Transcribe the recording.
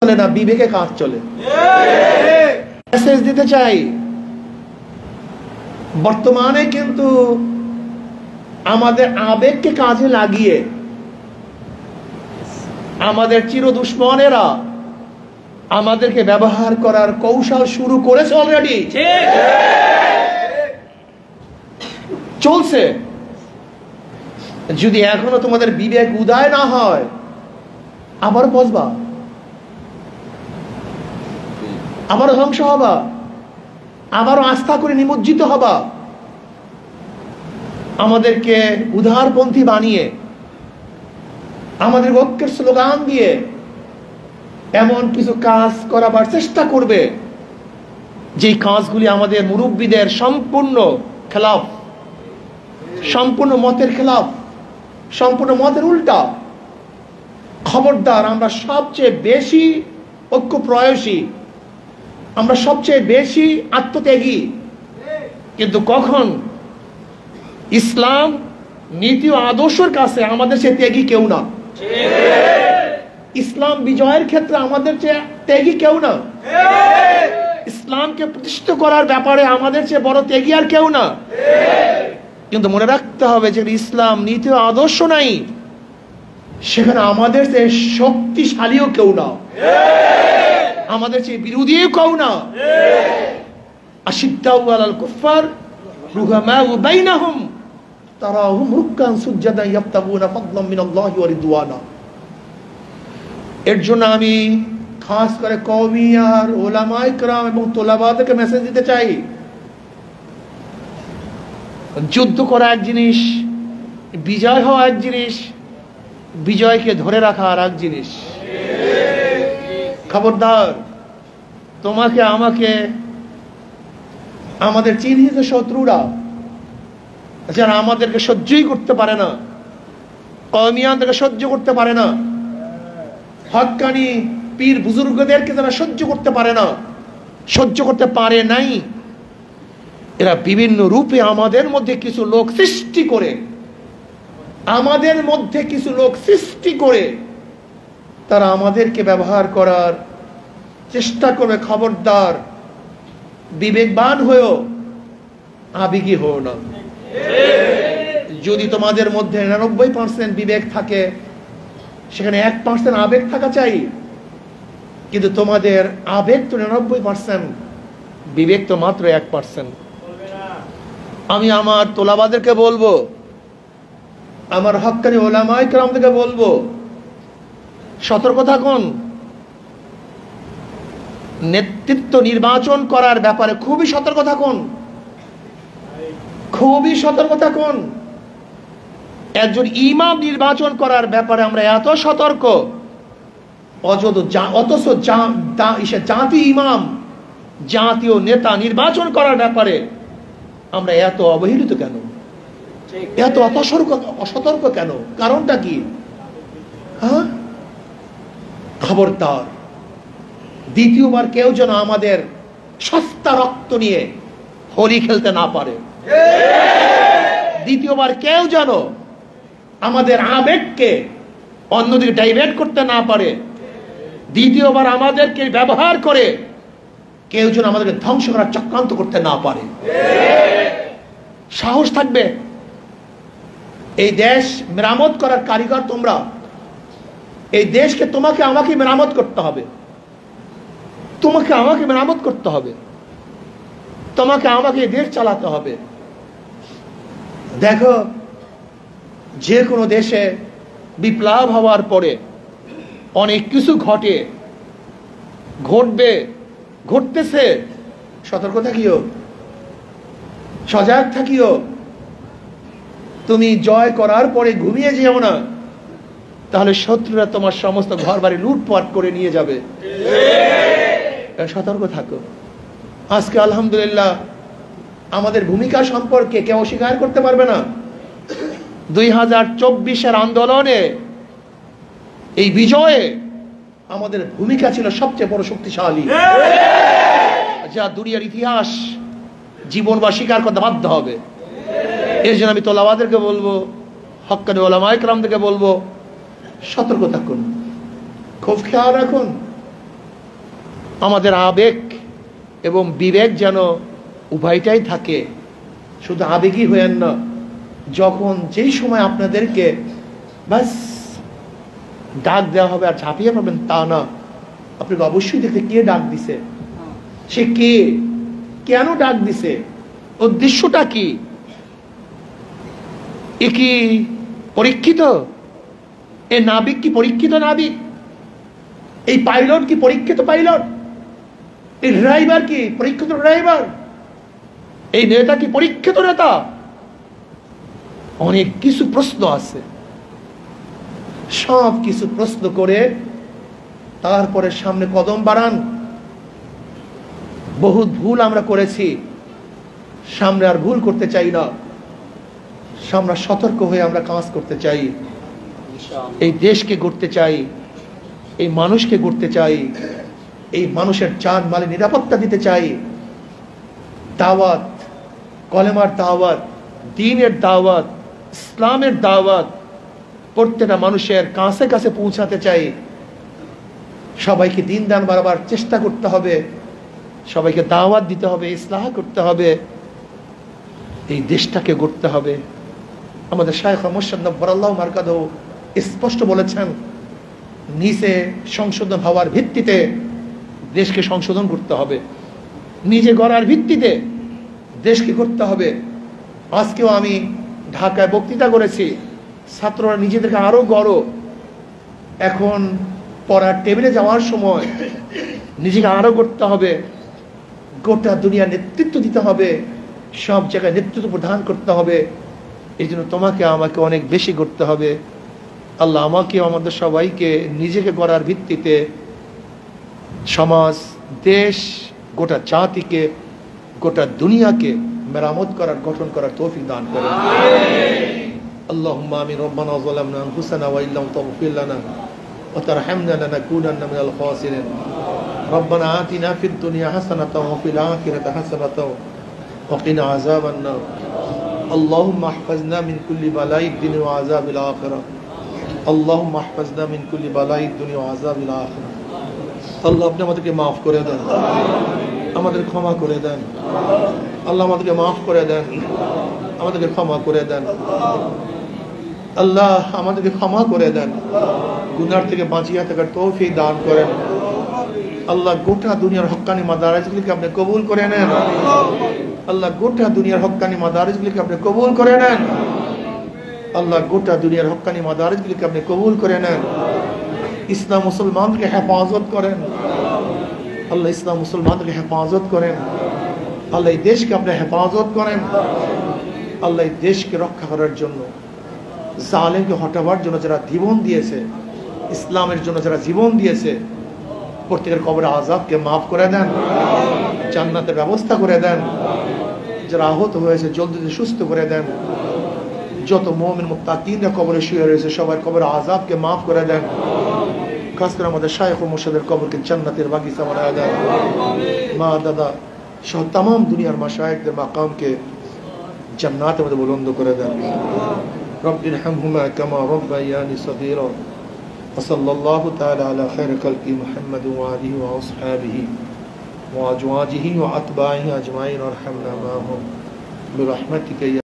চলে না, বিবেকে কাজ চলে। মেসেজ দিতে চাই, বর্তমানে কিন্তু আমাদের আবেগকে কাজে লাগিয়ে আমাদের চির দুশ্মনেরা আমাদেরকে ব্যবহার করার কৌশল শুরু করেছে, অলরেডি চলছে। যদি এখনো তোমাদের বিবেক উদয় না হয়, আবার বসবা, আবারও ধ্বংস হবা, আবারও আস্থা করে নিমজ্জিত হবা। আমাদেরকে উদারপন্থী বানিয়ে, আমাদের ঐক্যের স্লোগান দিয়ে এমন কিছু কাজ করাবার চেষ্টা করবে যে কাজগুলি আমাদের মুরব্বীদের সম্পূর্ণ খেলাফ, সম্পূর্ণ মতের খেলাফ, সম্পূর্ণ মতের উল্টা। খবরদার, আমরা সবচেয়ে বেশি ঐক্য প্রয়াসী, আমরা সবচেয়ে বেশি আত্মত্যাগী, কিন্তু কখন ইসলাম নীতি ও আদর্শের কাছে আমাদের চেয়ে ত্যাগী কেউ না। ইসলাম বিজয়ের ক্ষেত্রে আমাদের চেয়ে ত্যাগী কেউ না। ইসলামকে প্রতিষ্ঠিত করার ব্যাপারে আমাদের চেয়ে বড় ত্যাগী আর কেউ না। কিন্তু মনে রাখতে হবে যে ইসলাম নীতি ও আদর্শ নাই, সেখানে আমাদের চেয়ে শক্তিশালীও কেউ না, আমাদের চেয়ে বিরোধীও কেউ না। আশিদ্দাউ আলাল কুফার রুহামাউ বাইনাহুম তারাহুম রুক্কান সুজদান ইয়াবতাগুনা ফাদলাম মিনাল্লাহি ওয়া রিদওয়ানা। এর জন্য আমি খাস করে কওমি আর উলামায়ে কেরাম এবং তোলাবাদেরকে মেসেজ দিতে চাই, যুদ্ধ করা এক জিনিস, বিজয় হওয়া এক জিনিস, বিজয়কে ধরে রাখা আর এক জিনিস। খবরদার, তোমাকে আমাকে, আমাদের চিহ্নিত শত্রুরা যারা আমাদেরকে সহ্যই করতে পারে না, কওমিয়ানদেরকে সহ্য করতে পারে না, হক্কানি পীর বুজুর্গদেরকে যারা সহ্য করতে পারে না, সহ্য করতে পারে নাই, এরা বিভিন্ন রূপে আমাদের মধ্যে কিছু লোক সৃষ্টি করে, আমাদের মধ্যে কিছু লোক সৃষ্টি করে তারা আমাদেরকে ব্যবহার করার চেষ্টা করবে। খবরদার, বিবেকবান হয়েও আবেগী হও না। যদি তোমাদের মধ্যে 99% বিবেক থাকে, সেখানে 1% আবেগ থাকা চাই, কিন্তু তোমাদের আবেগ তো 99%, বিবেক তো মাত্র 1%। আমি আমার তোলাবাদেরকে বলবো, আমার হক্কানি উলামায়ে কেরামদেরকে বলবো, সতর্ক থাকুন। নেতৃত্ব নির্বাচন করার ব্যাপারে খুবই সতর্ক থাকুন, খুবই সতর্ক থাকুন। একজন ইমাম নির্বাচন করার ব্যাপারে আমরা এত সতর্ক, অথচ জাতি ইমাম, জাতীয় নেতা নির্বাচন করার ব্যাপারে আমরা এত অবহেলিত কেন, এত অসতর্ক কেন? কারণটা কি? হ্যাঁ, খবরদার, দ্বিতীয়বার কেউ যেন আমাদের সস্তা রক্ত নিয়ে হোলি খেলতে না পারে। দ্বিতীয়বার কেউ যেন আমাদের আবেগকে অন্যদিকে ডাইভার্ট করতে না পারে। দ্বিতীয়বার আমাদেরকে ব্যবহার করে কেউ যেন আমাদেরকে ধ্বংস করার চক্রান্ত করতে না পারে। সাহস থাকবে। এই দেশ মেরামত করার কারিগর তোমরা। এই দেশকে তোমাকে আমাকে মেরামত করতে হবে, তোমাকে আমাকে মেরামত করতে হবে, তোমাকে আমাকে দেশ চালাতে হবে। দেখো, যে কোনো দেশে বিপ্লব হওয়ার পরে অনেক কিছু ঘটবে, ঘটতেছে। সতর্ক থাকিও, সজাগ থাকিও। তুমি জয় করার পরে ঘুমিয়ে যেও না, তাহলে শত্রুরা তোমার সমস্ত ঘর বাড়ি লুটপাট করে নিয়ে যাবে। সতর্ক থাকো। আজকে আলহামদুলিল্লাহ আমাদের ভূমিকা সম্পর্কে কেউ অস্বীকার করতে পারবে না। 2024-এর আন্দোলনে, এই বিজয়ে আমাদের ভূমিকা ছিল সবচেয়ে বড় শক্তিশালী, যা দুনিয়ার ইতিহাস জীবন বা স্বীকার করতে বাধ্য হবে। এর জন্য আমি তোলাবাদেরকে বলবো, হক্কানি উলামায়ে কেরামদেরকে বলবো, সতর্ক থাকুন, খুব খেয়াল রাখুন। আমাদের আবেগ এবং বিবেক যেন উভয়টাই থাকে। শুধু আবেগই হয়েন না, যখন যেই সময় আপনাদেরকে বাস ডাক দেওয়া হবে আর ঝাঁপিয়ে পাবেন তা না। আপনাকে অবশ্যই দেখতে কে ডাক দিছে, সে কে, কেন ডাক দিছে, উদ্দেশ্যটা কি। এ কি পরীক্ষিত? এ নাবিক কি পরীক্ষিত নাবিক? এই পাইলট কি পরীক্ষিত পাইলট? এই ড্রাইভার কি পরীক্ষিত ড্রাইভার? এই নেতা কি পরীক্ষিত নেতা? অনেক কিছু প্রশ্ন আছে। সব কিছু প্রশ্ন করে তারপরে সামনে কদম বাড়ান। বহুত ভুল আমরা করেছি, সামনে আর ভুল করতে চাই না। সামনে সতর্ক হয়ে আমরা কাজ করতে চাই। এই দেশকে গড়তে চাই, এই মানুষকে গড়তে চাই, এই মানুষের জান মালে নিরাপত্তা দিতে চাই। দাওয়াত, কলেমার দাওয়াত, দ্বীনের দাওয়াত, ইসলামের দাওয়াত প্রত্যেকটা মানুষের কাছে কাছে পৌঁছাতে চাই। সবাইকে দিন দান বাড়াবার চেষ্টা করতে হবে, সবাইকে দাওয়াত দিতে হবে, ইসলাহ করতে হবে, এই দেশটাকে গড়তে হবে। আমাদের শায়খ মুর্শিদ নব্বরাল্লাহু মারকাদহু স্পষ্ট বলেছেন, নিচে সংশোধন হওয়ার ভিত্তিতে দেশকে সংশোধন করতে হবে, নিজে গড়ার ভিত্তিতে দেশকে করতে হবে। আজকেও আমি ঢাকায় বক্তৃতা করেছি, ছাত্ররা নিজেদেরকে আরো গড়ো। এখন পড়ার টেবিলে যাওয়ার সময় নিজেকে আরো গড়তে হবে, গোটা দুনিয়া নেতৃত্ব দিতে হবে, সব জায়গায় নেতৃত্ব প্রদান করতে হবে। এই জন্য তোমাকে আমাকে অনেক বেশি করতে হবে। আল্লাহ আমাকে আমাদের সবাইকে নিজেকে গড়ার ভিত্তিতে সমাজ, দেশ, গোটা জাতিকে, গোটা দুনিয়াকে মেরামত করার, গঠন করার তৌফিক দান করেন। আল্লাহুম্মা আমিন। রব্বানা যালামনা আনফুসানা ওয়া ইল্লাম তাগফির লানা ওয়া তারহামনা লানাকুনান্না মিনাল খাসিরিন। রব্বানা আতিনা ফিদ দুনিয়া হাসানাতাও ওয়া ফিল আখিরাতি হাসানাতাও ওয়া কিনা আযাবান নার। আল্লাহুম্মা ইহফাজনা মিন কুল্লি বালাইদ দুনিয়া ওয়া আযাবিল আখিরাহ। আল্লাহুম্মা ইহফাজনা মিন কুল্লি বালাইদ দুনিয়া ওয়া আযাবিল আখিরাহ। আল্লাহ আপনি আমাদেরকে মাফ করে দেন, আমাদের ক্ষমা করে দেন। আল্লাহ আমাদেরকে মাফ করে দেন, আমাদেরকে ক্ষমা করে দেন। আল্লাহ আমাদেরকে ক্ষমা করে দেন, গুনার থেকে বাঁচিয়ে থাকার তৌফিক দান করেন। আল্লাহ গোটা দুনিয়ার হক্কানি মাদারিসগুলিকে আপনি কবুল করে নেন। আল্লাহ গোটা দুনিয়ার হক্কানি মাদারিসগুলিকে আপনি কবুল করে নেন। আল্লাহ গোটা দুনিয়ার হক্কানি মাদারিসগুলিকে আপনি কবুল করে নেন। ইসলাম মুসলমানকে হেফাজত করেন। আল্লাহ ইসলাম মুসলমানকে হেফাজত করেন। আল্লাহ এই দেশকে আপনি হেফাজত করেন। আল্লাহ এই দেশকে রক্ষা করার জন্য, জালেমকে হটাবার জন্য যারা জীবন দিয়েছে, ইসলামের জন্য যারা জীবন দিয়েছে, প্রত্যেকের কবরে আযাবকে মাফ করে দেন, জান্নাতের ব্যবস্থা করে দেন। যারা আহত হয়েছে জলদি সুস্থ করে দেন। যত মুমিন মুত্তাকিনরা কবরে শুয়ে রয়েছে সবার কবরে আযাবকে মাফ করে দেন। খাস করে আমাদের শায়খ ও মুর্শিদের কবরকে জান্নাতের বাগিচা বানায় দেন। মা দাদা সহ তামাম দুনিয়ার মাশায়েখদের মাকামকে জান্নাতের মধ্যে বুলন্দ করে দেন। রব্বি ইরহামহুমা কামা রাব্বায়ানি সগীরা। وصلى الله تعالى على خير خلق محمد وآله وأصحابه وأزواجه وأتباعه أجمعين وارحمنا معهم برحمتك يا